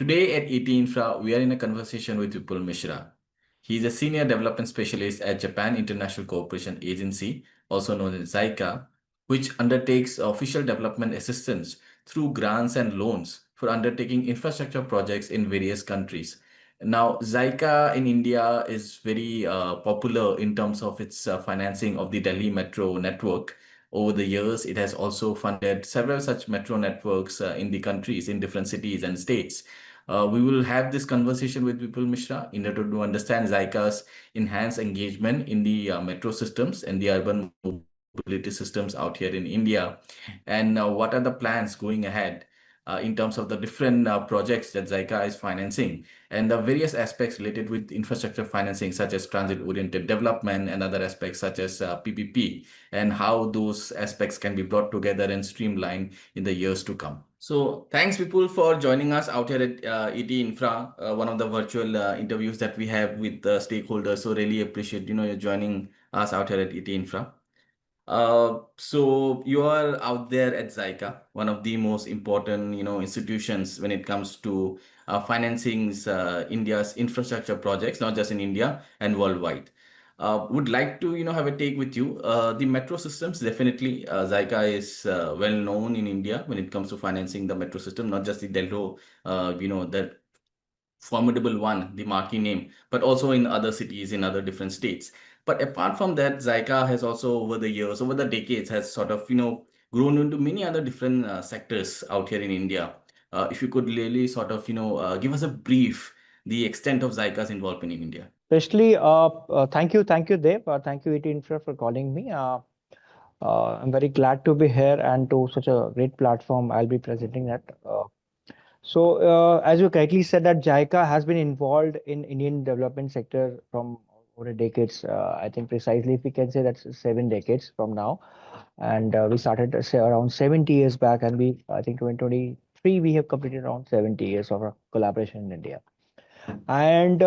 Today at ET Infra, we are in a conversation with Vipul Mishra. He is a senior development specialist at Japan International Cooperation Agency, also known as JICA, which undertakes official development assistance through grants and loans for undertaking infrastructure projects in various countries. Now, JICA in India is very popular in terms of its financing of the Delhi metro network. Over the years, it has also funded several such metro networks in the countries, in different cities and states. We will have this conversation with Vipul Mishra in order to understand JICA's enhanced engagement in the metro systems and the urban mobility systems out here in India, and what are the plans going ahead in terms of the different projects that JICA is financing and the various aspects related with infrastructure financing, such as transit-oriented development and other aspects such as PPP, and how those aspects can be brought together and streamlined in the years to come. So thanks, people, for joining us out here at ET Infra, one of the virtual interviews that we have with stakeholders. So really appreciate you joining us out here at ET Infra. So you are out there at JICA, one of the most important institutions when it comes to financing India's infrastructure projects, not just in India and worldwide. Would like to have a take with you. The metro systems, definitely JICA is well known in India when it comes to financing the metro system, not just the Delhi, the formidable one, the marquee name, but also in other cities in other different states. But apart from that, JICA has also over the years, over the decades, has sort of grown into many other different sectors out here in India. If you could really sort of give us a brief the extent of JICA's involvement in India. Especially, thank you, Dev. Thank you, ET Infra, for calling me. I'm very glad to be here and to such a great platform. I'll be presenting that. As you correctly said, that JICA has been involved in Indian development sector from over decades. I think precisely, if we can say that's 7 decades from now, and we started say around 70 years back, and I think 2023 we have completed around 70 years of our collaboration in India. And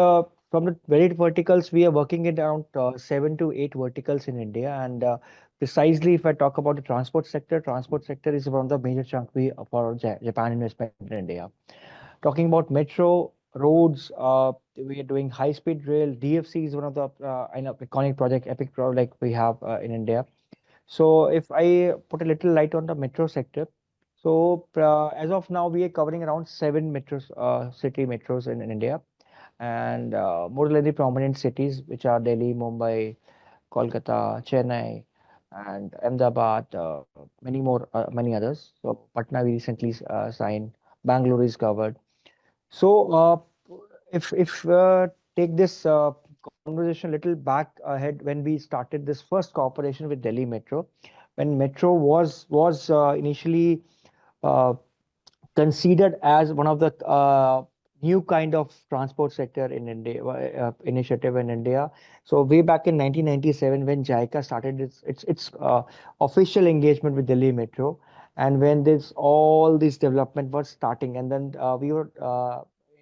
from the varied verticals, we are working in around 7 to 8 verticals in India. And precisely, if I talk about the transport sector is one of the major chunk for Japan investment in India. Talking about metro, roads, we are doing high-speed rail. DFC is one of the iconic project, epic project we have in India. So if I put a little light on the metro sector, so as of now, we are covering around 7 metros, city metros in India, and more than the prominent cities, which are Delhi, Mumbai, Kolkata, Chennai, and Ahmedabad, many others. So Patna we recently signed. Bangalore is covered. So if take this conversation a little back ahead, when we started this first cooperation with Delhi Metro, when Metro was initially uh, considered as one of the new kind of transport sector in India, initiative in India. So way back in 1997, when JICA started its official engagement with Delhi Metro, and when this all this development was starting, and then we were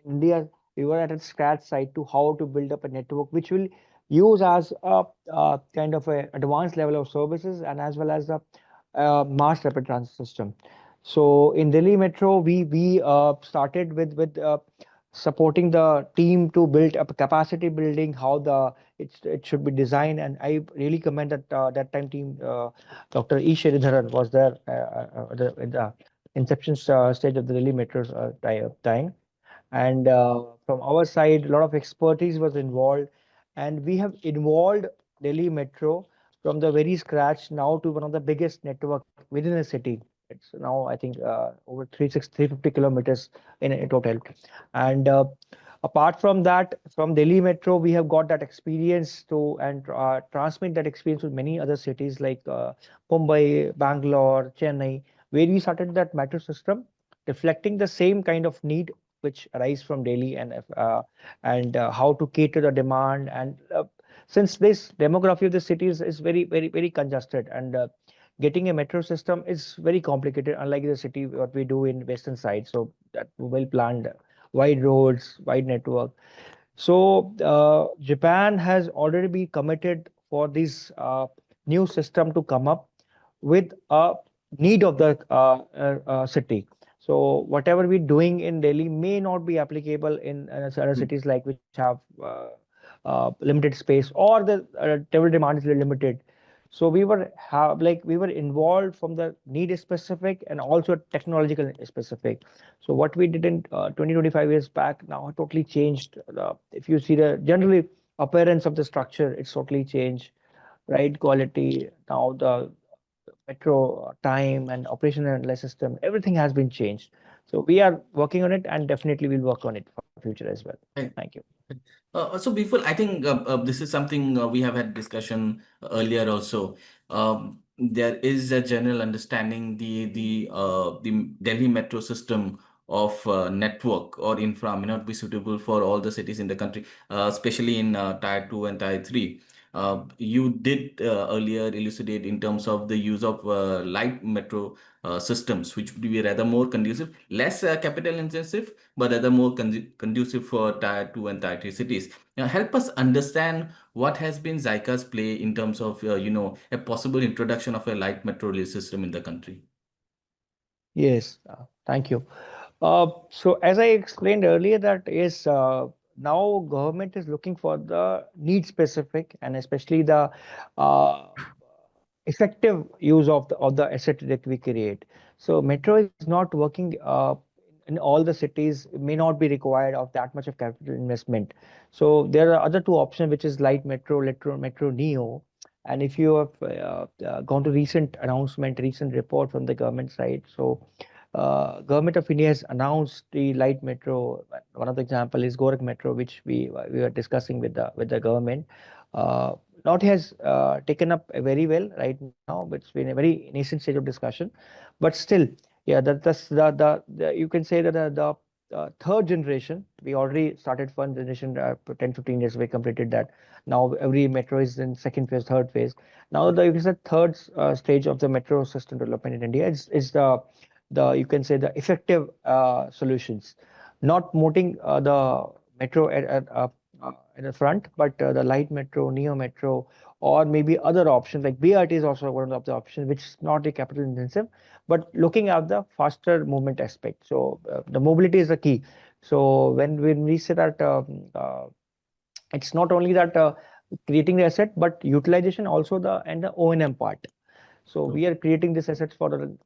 India, we were at a scratch site to how to build up a network which will use as a kind of a advanced level of services and as well as the mass rapid transit system. So in Delhi Metro, we started with supporting the team to build up capacity building, how it should be designed, and I really commend that that time team. Dr. E. Sridharan was there at the inception stage of the Delhi Metro's time, and from our side, a lot of expertise was involved, and we have involved Delhi Metro from the very scratch now to one of the biggest network within a city. It's now, I think, over 350 kilometers in total. And apart from that, from Delhi Metro, we have got that experience to and transmit that experience with many other cities like Mumbai, Bangalore, Chennai, where we started that metro system, reflecting the same kind of need which arise from Delhi, and how to cater the demand. And since this demography of the city is very congested, and getting a metro system is very complicated, unlike the city what we do in western side. So that well planned, wide roads, wide network. So Japan has already been committed for this new system to come up with a need of the city. So whatever we're doing in Delhi may not be applicable in other cities like which have limited space, or the travel demand is limited. So we were involved from the need specific and also technological specific. So what we did in 20-25 years back now totally changed. If you see the generally appearance of the structure, it's totally changed. Right quality now, the metro time and operation and system, everything has been changed. So we are working on it, and definitely we'll work on it for future as well. Right. Thank you. So before, I think this is something we have had discussion earlier also. There is a general understanding the Delhi metro system of network or infra may not be suitable for all the cities in the country, especially in tier 2 and tier 3. You did earlier elucidate in terms of the use of light metro systems, which would be rather more conducive, less capital intensive, but rather more conducive for tier 2 and tier 3 cities. Now, help us understand what has been JICA's play in terms of, a possible introduction of a light metro rail system in the country. Yes, thank you. So as I explained earlier, that is now government is looking for the need specific and especially the uh, effective use of the asset that we create. So metro is not working in all the cities. It may not be required of that much of capital investment. So there are other two options, which is light metro, metro neo. And if you have gone to recent announcement, recent report from the government side, so Government of India has announced the light metro. One of the example is Gorak Metro, which we were discussing with the government. Uh, Not has taken up very well right now, but it's been a very nascent stage of discussion. But still, yeah, the you can say that the third generation, we already started one generation 10-15 years we completed that. Now every metro is in second phase, third phase. Now the you can say third stage of the metro system development in India is the you can say the effective solutions, not promoting the metro at the front, but the light metro, neo metro, or maybe other options like BRT is also one of the options, which is not a capital intensive, but looking at the faster movement aspect. So the mobility is the key. So when we say that it's not only that creating the asset, but utilization also the O&M part. So True. we are creating these assets for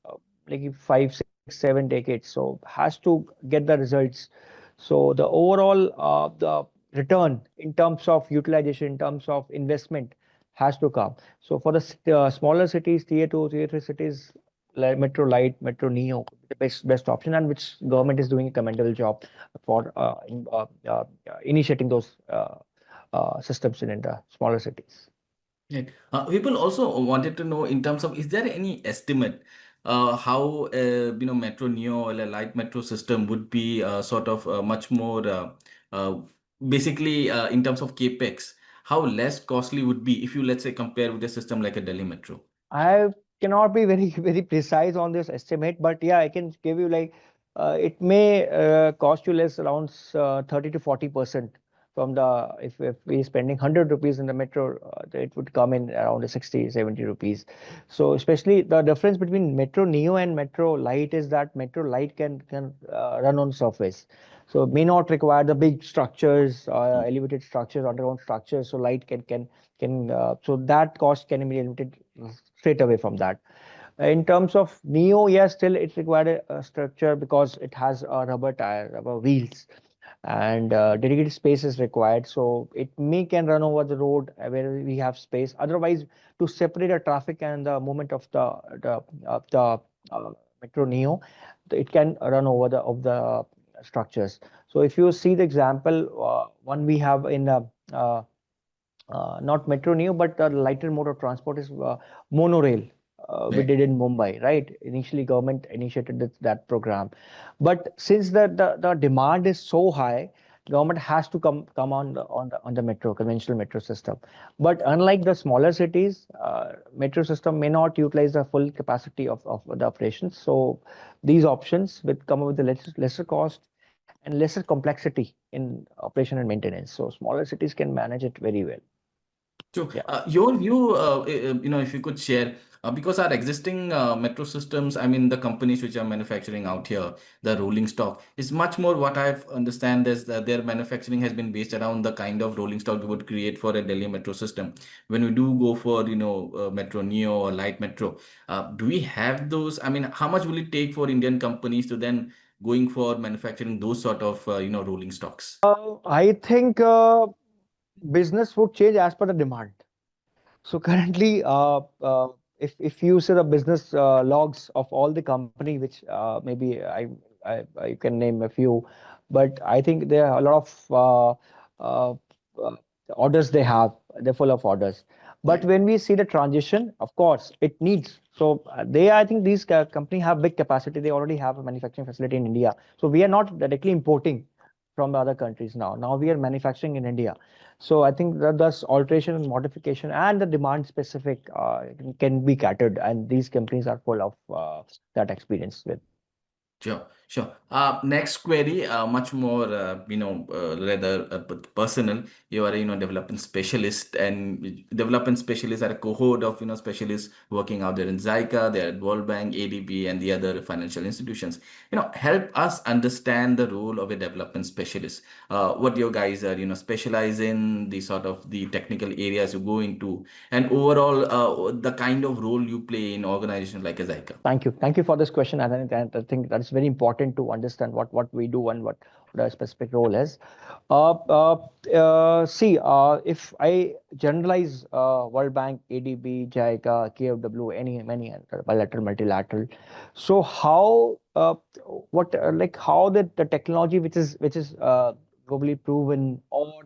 like 5, 6, 7 decades. So has to get the results. So the overall the return in terms of utilization, in terms of investment has to come. So for the smaller cities, tier 2, tier 3 cities, like Metro Light, Metro Neo, the best option, and which government is doing a commendable job for initiating those systems in the smaller cities. Right. People also wanted to know in terms of, is there any estimate how metro neo or a light metro system would be sort of much more uh, basically in terms of capex, how less costly would be if you, let's say, compare with a system like a Delhi metro? I cannot be very very precise on this estimate, but yeah, I can give you like it may cost you less around 30 to 40% from the if we spending 100 rupees in the metro, it would come in around 60-70 rupees. So especially the difference between Metro Neo and Metro Light is that Metro Light can run on surface. So it may not require the big structures, elevated structures, underground structures. So light can so that cost can be limited straight away from that. In terms of Neo, yes, still it required a structure because it has a rubber tire, rubber wheels, and dedicated space is required. So it may can run over the road where we have space. Otherwise, to separate the traffic and the movement of the Metro Neo, it can run over the of the structures. So if you see the example, one we have in uh, not Metro Neo, but the lighter mode of transport is monorail. We Right. did in Mumbai, right? Initially, government initiated that program, but since the demand is so high, government has to come on the metro conventional metro system. But unlike the smaller cities, metro system may not utilize the full capacity of the operations. So these options will come up with the lesser cost and lesser complexity in operation and maintenance. So smaller cities can manage it very well. So, Yeah. your view, if you could share, because our existing metro systems, I mean, the companies which are manufacturing out here, the rolling stock is much more what I've understand is that their manufacturing has been based around the kind of rolling stock we would create for a Delhi metro system. When we do go for, Metro Neo or light metro, do we have those? I mean, how much will it take for Indian companies to then going for manufacturing those sort of, rolling stocks? I think business would change as per the demand. So currently, if you see the business logs of all the company, which maybe I can name a few, but I think there are a lot of uh, uh, orders they have. They're full of orders. Yeah. But when we see the transition, of course, it needs. So I think these company have big capacity. They already have a manufacturing facility in India. So we are not directly importing from the other countries now. Now we are manufacturing in India. So I think that thus alteration and modification and the demand specific can be catered, and these companies are full of that experience with. Sure, sure. Next query, much more, rather personal. You are, development specialist, and development specialists are a cohort of, specialists working out there in JICA, there at World Bank, ADB, and the other financial institutions. Help us understand the role of a development specialist. What your guys are, specialize in, the sort of the technical areas you go into, and overall, the kind of role you play in organizations like a JICA. Thank you. Thank you for this question. And I think that's very important to understand what we do and what our specific role is. If I generalize World Bank, ADB, JICA, KFW, any many bilateral, multilateral. So how what like how the technology which is globally proven, or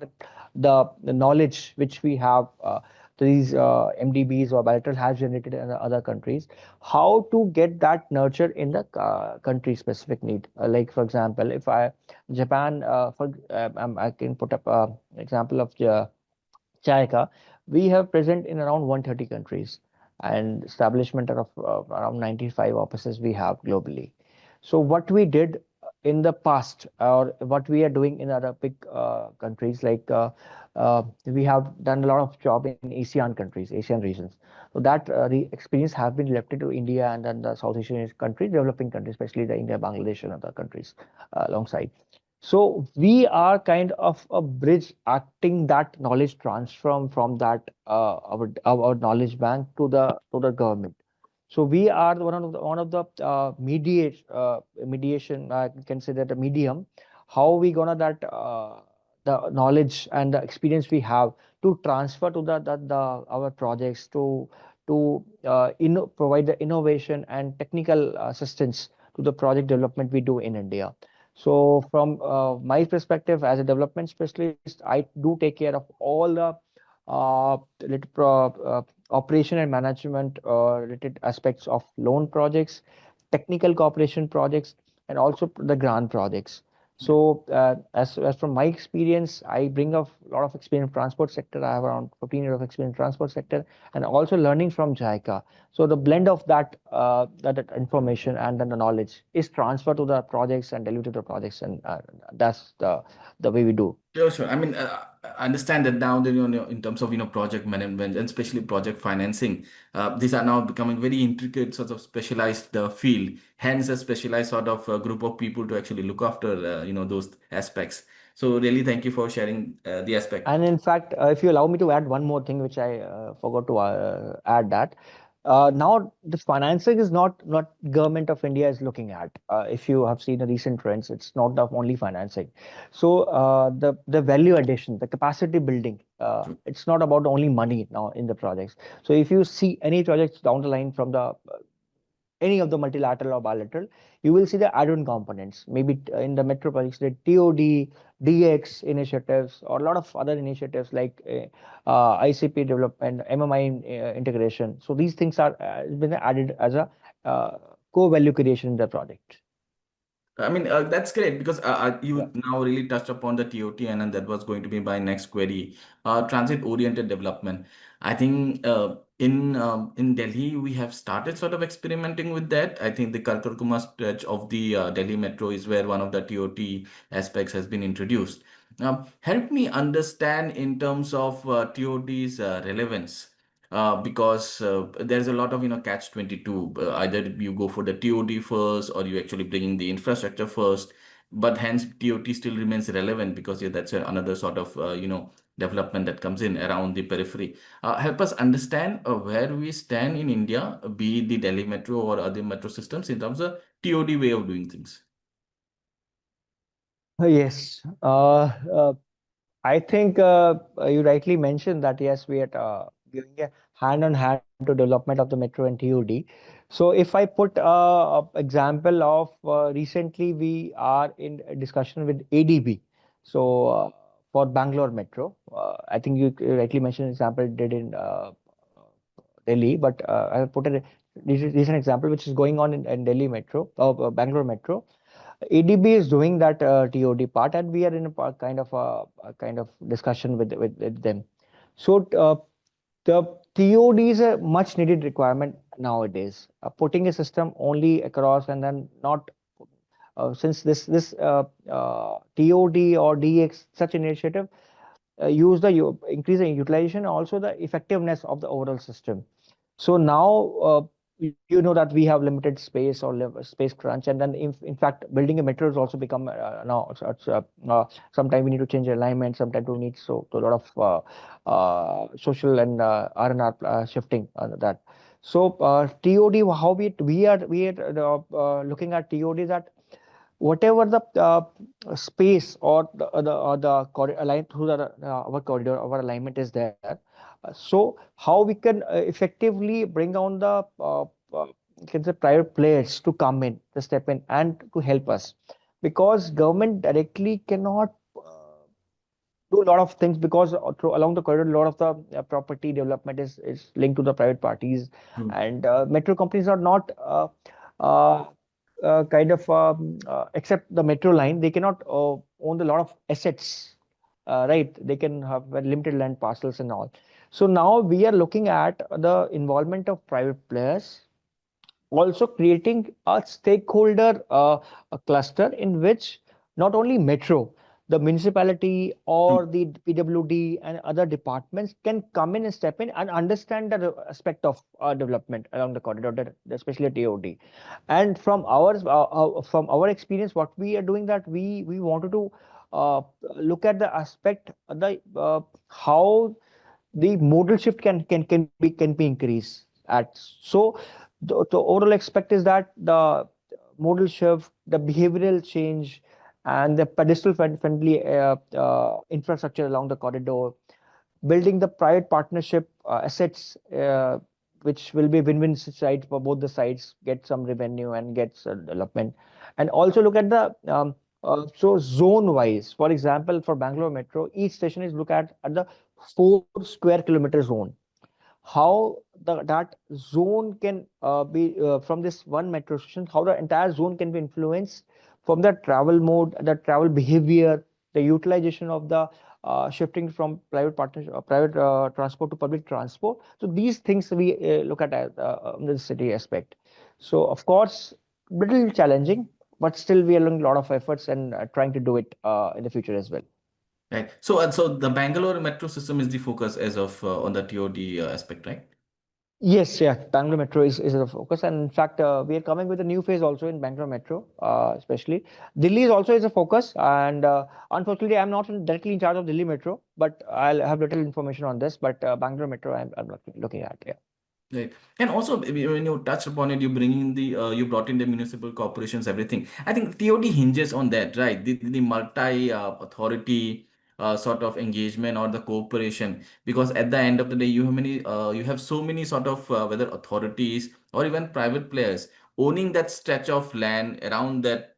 the knowledge which we have these MDBs or bilateral has generated in other countries, how to get that nurture in the country specific need. Like for example, if I Japan, I can put up example of JICA. We have present in around 130 countries and establishment of around 95 offices we have globally. So what we did in the past, or what we are doing in other big countries, like we have done a lot of job in ASEAN countries, Asian regions. So that the experience have been left to India and then the South Asian countries, developing countries, especially the India, Bangladesh, and other countries alongside. So we are kind of a bridge acting that knowledge transfer from that our knowledge bank to the government. So we are one of the mediation. I can say that a medium. How we gonna that the knowledge and the experience we have to transfer to the our projects to provide the innovation and technical assistance to the project development we do in India. So from my perspective as a development specialist, I do take care of all the operation and management related aspects of loan projects, technical cooperation projects, and also the grant projects. So as from my experience, I bring a lot of experience in transport sector. I have around 15 years of experience in transport sector, and also learning from JICA. So the blend of that information and then the knowledge is transferred to the projects and delivered to the projects, and that's the way we do. Sure, sure. I mean, I understand that now that, in terms of, project management and especially project financing, these are now becoming very intricate, sort of specialized field, hence a specialized sort of group of people to actually look after, those aspects. So really, thank you for sharing the aspect. And in fact, if you allow me to add one more thing, which I forgot to add that now the financing is not government of India is looking at. If you have seen the recent trends, it's not the only financing. So the value addition, the capacity building, it's not about only money now in the projects. So if you see any projects down the line from the any of the multilateral or bilateral, you will see the add-on components. Maybe in the metro projects, the TOD, DX initiatives, or a lot of other initiatives like ICP development, MMI integration. So these things are been added as a uh, co-value creation in the project. I mean, that's great because Yeah. you now really touched upon the TOT, and then that was going to be my next query. Transit-oriented development. I think in Delhi we have started sort of experimenting with that. I think the Karkarkuma stretch of the Delhi Metro is where one of the TOT aspects has been introduced. Help me understand in terms of TOD's relevance, because there's a lot of catch-22. Either you go for the TOD first, or you actually bringing the infrastructure first. But hence TOT still remains relevant because yeah, that's another sort of development that comes in around the periphery. Help us understand where we stand in India, be it the Delhi Metro or other metro systems, in terms of TOD way of doing things. Yes. I think you rightly mentioned that yes, we are giving a hand-on-hand to development of the metro and TOD. So if I put a example of recently we are in a discussion with ADB. So for Bangalore Metro, I think you rightly mentioned example did in Delhi, but I put a recent example which is going on in Delhi Metro, Bangalore Metro. ADB is doing that TOD part, and we are in a kind of discussion with them. So the TOD is a much needed requirement nowadays. Putting a system only across and then not since this TOD or DX such initiative use the increase the utilization, also the effectiveness of the overall system. So now you know that we have limited space or space crunch, and then in fact building a metro has also become now sometimes we need to change alignment, sometimes we need so a lot of social and R&R shifting that. So TOD, how we are looking at TOD, that whatever the space or the align through the our corridor, our alignment is there. So how we can effectively bring down the can say private players to come in, to step in and to help us, because government directly cannot do a lot of things, because through along the corridor a lot of the property development is linked to the private parties, Hmm. and metro companies are not uh, except the metro line, they cannot own a lot of assets, right? They can have very limited land parcels and all. So now we are looking at the involvement of private players, also creating a stakeholder a cluster in which not only metro, the municipality or the PWD and other departments can come in and step in and understand the aspect of development along the corridor, especially at TOD. And from our experience, what we are doing, that we wanted to look at the aspect the how the modal shift can be increased at. So the overall aspect is that the modal shift, the behavioral change, and the pedestrian friendly infrastructure along the corridor, building the private partnership assets, which will be win-win side for both the sides, get some revenue and get development. And also look at the so zone wise, for example, for Bangalore Metro, each station is look at the 4 square kilometer zone, how that zone can be from this one metro station, how the entire zone can be influenced from the travel mode, the travel behavior, the utilization of the shifting from private partnership, private transport to public transport. So these things we look at as the city aspect. So of course, little challenging, but still we are doing a lot of efforts and trying to do it in the future as well. Right. So the Bangalore metro system is the focus as of on the TOD aspect, right? Yes, yeah, Bangalore Metro is the focus, and in fact, we are coming with a new phase also in Bangalore Metro, especially. Delhi is also is a focus, and unfortunately, I'm not directly in charge of Delhi Metro, but I'll have little information on this. But Bangalore Metro, I'm looking at. Yeah. Right. And also, when you touched upon it, you brought in the municipal corporations, everything. I think TOD hinges on that, right? The multi authority sort of engagement or the cooperation, because at the end of the day, you have so many sort of whether authorities or even private players owning that stretch of land around that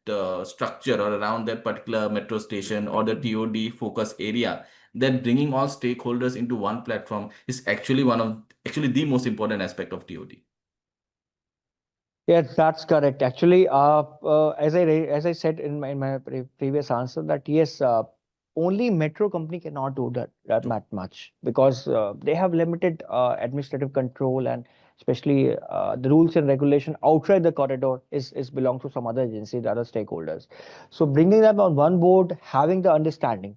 structure or around that particular metro station or the TOD focus area, that bringing all stakeholders into one platform is actually the most important aspect of TOD. Yes, that's correct. Actually, as I said in my previous answer, that yes. only metro company cannot do that much, because they have limited administrative control, and especially the rules and regulation outside the corridor is belongs to some other agency, the other stakeholders. So bringing them on one board, having the understanding,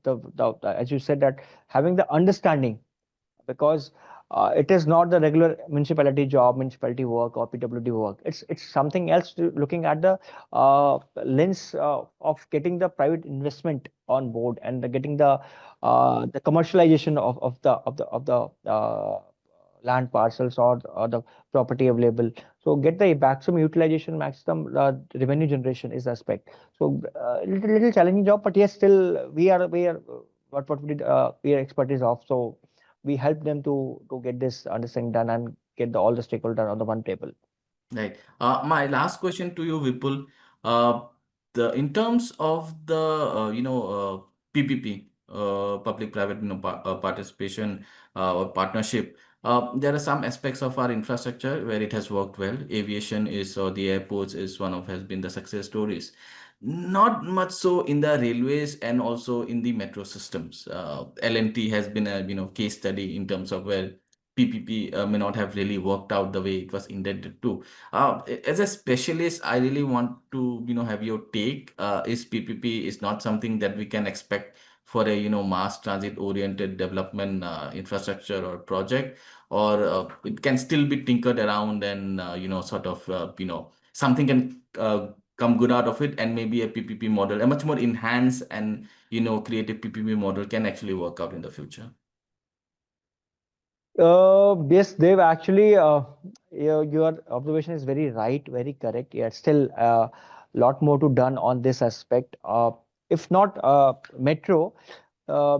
as you said, that having the understanding, because it is not the regular municipality job, municipality work or PWD work. It's something else, looking at the lens of getting the private investment on board, and getting the commercialization of the land parcels, or the property available. So get the maximum utilization, maximum revenue generation is the aspect. So little challenging job, but yes, still we are what we did, we are expertise of. So we help them to get this understanding done, and get all the stakeholders on the one table. Right. My last question to you, Vipul. Uh, the in terms of the PPP, public-private participation or partnership, there are some aspects of our infrastructure where it has worked well. Aviation is, or the airports is one of has been the success stories. Not much so in the railways and also in the metro systems. L&T has been a case study in terms of where PPP may not have really worked out the way it was intended to. As a specialist, I really want to, have your take. Is PPP is not something that we can expect for a, mass transit oriented development infrastructure or project, or it can still be tinkered around and, sort of, something can come good out of it, and maybe a PPP model, a much more enhanced and, creative PPP model can actually work out in the future. Yes, they've actually, your observation is very right, very correct. Yeah, still a lot more to done on this aspect. If not metro, uh,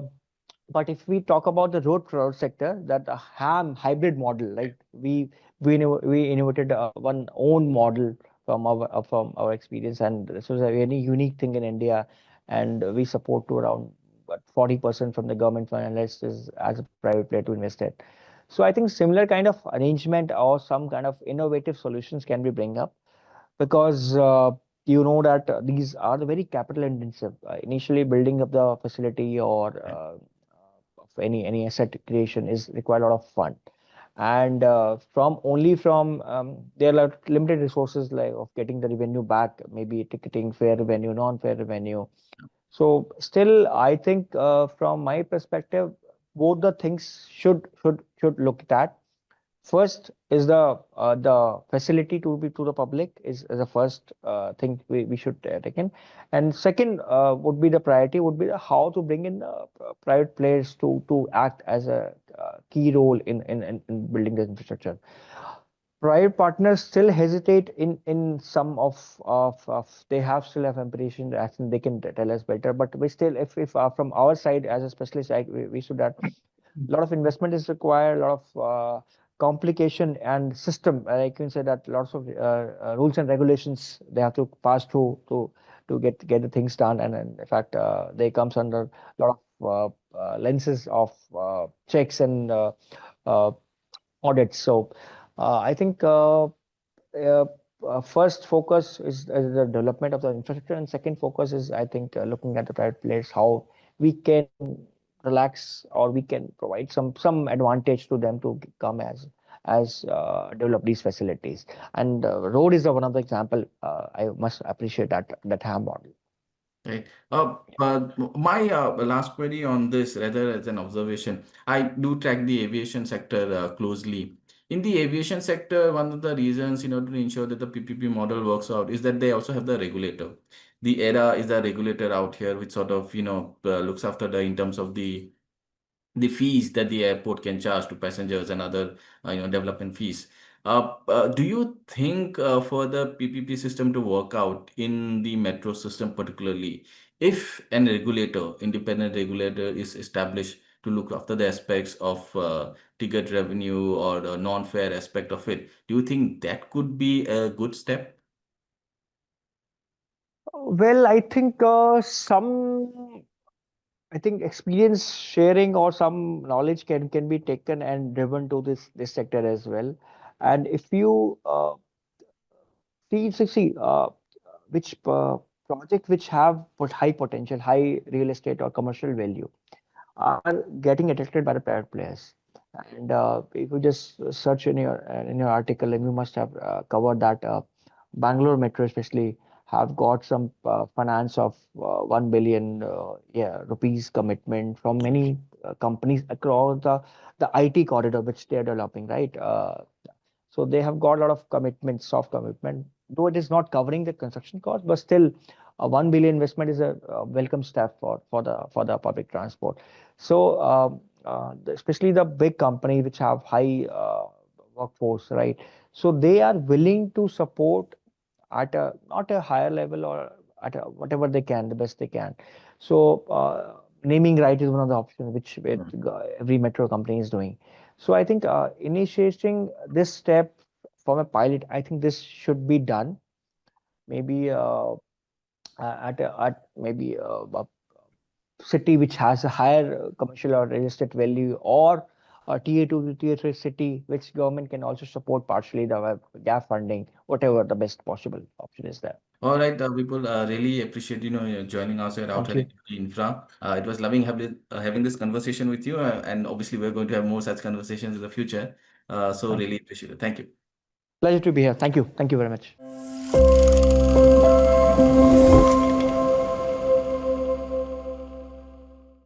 but if we talk about the road sector, that ham hybrid model, like we innovated one own model from our experience, and this was a very unique thing in India, and we support to around what 40% from the government fund, and rest is as a private player to invest it. So I think similar kind of arrangement or some kind of innovative solutions can be bring up, because you know that these are the very capital intensive. Initially, building up the facility or of any asset creation is require a lot of fund, and from only from there are limited resources like of getting the revenue back, maybe ticketing, fair revenue, non-fair revenue. So still, I think from my perspective, both the things should look at. First is the facility to be to the public is the first thing we should take in, and second would be the priority would be how to bring in private players to act as a key role in building the infrastructure. Private partners still hesitate in some of they have still have information action, they can tell us better, but we still, if from our side as a specialist, we should that a lot of investment is required, a lot of complication and system. I can say that lots of rules and regulations they have to pass through to get the things done, and in fact, they comes under a lot of lenses of checks and uh, audits. So I think first focus is the development of the infrastructure, and second focus is, I think, looking at the private players, how we can relax or we can provide some advantage to them to come as develop these facilities. And road is the one of the example. I must appreciate that ham model. Right. But my last query on this, rather as an observation, I do track the aviation sector closely. In the aviation sector, one of the reasons, to ensure that the PPP model works out is that they also have the regulator. The ERA is the regulator out here, which sort of, looks after the in terms of the fees that the airport can charge to passengers and other development fees. Do you think for the PPP system to work out in the metro system particularly, if an regulator, independent regulator, is established to look after the aspects of ticket revenue or the non-fare aspect of it, do you think that could be a good step? Well, I think some I think experience sharing or some knowledge can be taken and driven to this sector as well. And if you see which projects which have high potential, high real estate or commercial value are getting attracted by the private players. And if you just search in your article, and you must have covered that Bangalore Metro especially have got some finance of 1 billion rupees commitment from many companies across the IT corridor which they are developing, right? So they have got a lot of commitment, soft commitment, though it is not covering the construction cost, but still a 1 billion investment is a welcome step for the public transport. So especially the big company which have high workforce, right? So they are willing to support at a not a higher level or at a, whatever they can, the best they can. So naming right is one of the options which Mm. every metro company is doing. So I think initiating this step from a pilot, I think this should be done maybe at maybe a city which has a higher commercial or real estate value, or a tier 2 to tier 3 city which government can also support partially the gap funding, whatever the best possible option is there. All right, Vipul, really appreciate joining us here out Thank here you. in Infra. It was loving having this conversation with you, and obviously we're going to have more such conversations in the future. So Thank you. really appreciate it. Thank you. Pleasure to be here. Thank you. Thank you very much.